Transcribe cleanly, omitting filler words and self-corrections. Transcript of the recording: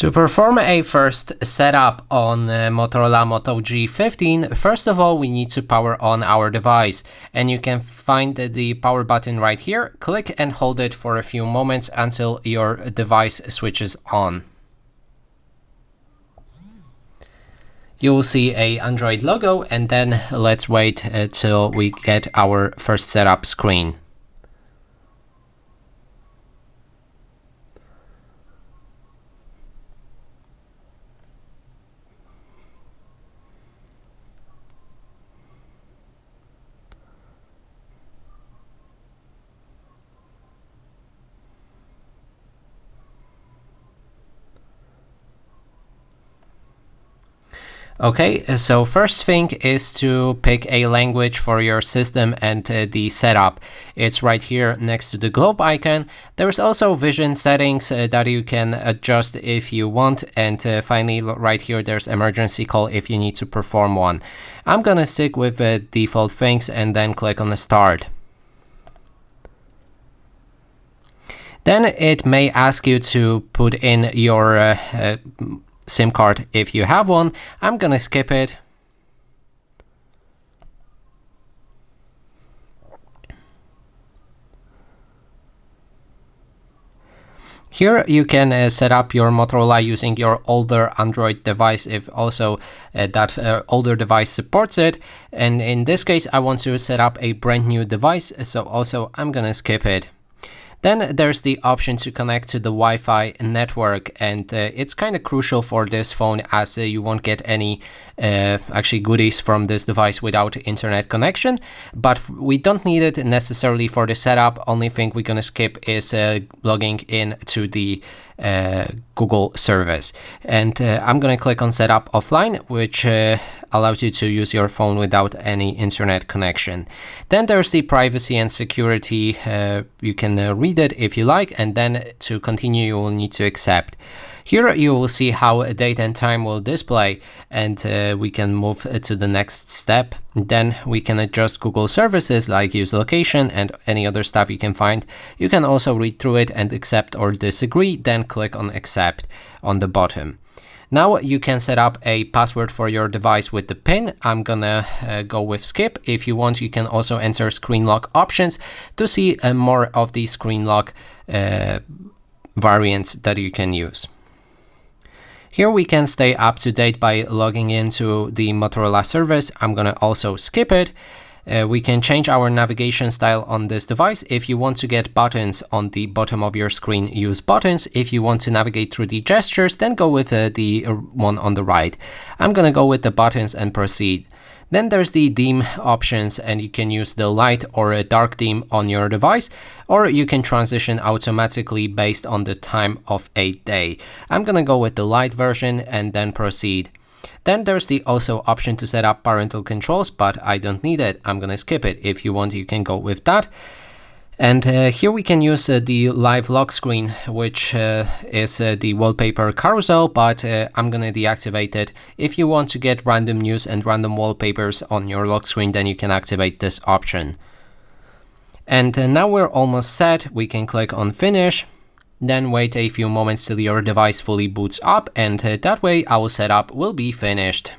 To perform a first setup on Motorola Moto G15, first of all we need to power on our device, and you can find the power button right here. Click and hold it for a few moments until your device switches on. You will see a Android logo, and then let's wait till we get our first setup screen. Okay, so first thing is to pick a language for your system and the setup. It's right here next to the globe icon. There's also vision settings that you can adjust if you want, and finally right here there's emergency call if you need to perform one. I'm gonna stick with default things and then click on the start. Then it may ask you to put in your SIM card if you have one. I'm gonna skip it. Here you can set up your Motorola using your older Android device if also that older device supports it. And in this case I want to set up a brand new device, so also I'm gonna skip it. Then there's the option to connect to the Wi-Fi network, and it's kind of crucial for this phone as you won't get any actually goodies from this device without internet connection, but we don't need it necessarily for the setup. Only thing we're gonna skip is logging in to the Google service, and I'm gonna click on setup offline, which allows you to use your phone without any internet connection. Then there's the privacy and security. You can read it if you like, and then to continue you will need to accept. Here you will see how date and time will display, and we can move to the next step. Then we can adjust Google services like use location and any other stuff you can find. You can also read through it and accept or disagree, then click on accept on the bottom. Now you can set up a password for your device with the PIN. I'm gonna go with skip. If you want, you can also enter screen lock options to see more of the screen lock variants that you can use. Here we can stay up to date by logging into the Motorola service. I'm gonna also skip it. We can change our navigation style on this device. If you want to get buttons on the bottom of your screen, use buttons. If you want to navigate through the gestures, then go with the one on the right. I'm gonna go with the buttons and proceed. Then there's the theme options, and you can use the light or a dark theme on your device, or you can transition automatically based on the time of a day. I'm gonna go with the light version and then proceed. Then there's the also option to set up parental controls, but I don't need it. I'm gonna skip it. If you want, you can go with that. And here we can use the live lock screen, which is the wallpaper carousel, but I'm gonna deactivate it. If you want to get random news and random wallpapers on your lock screen, then you can activate this option. And now we're almost set. We can click on finish. Then wait a few moments till your device fully boots up, and that way our setup will be finished.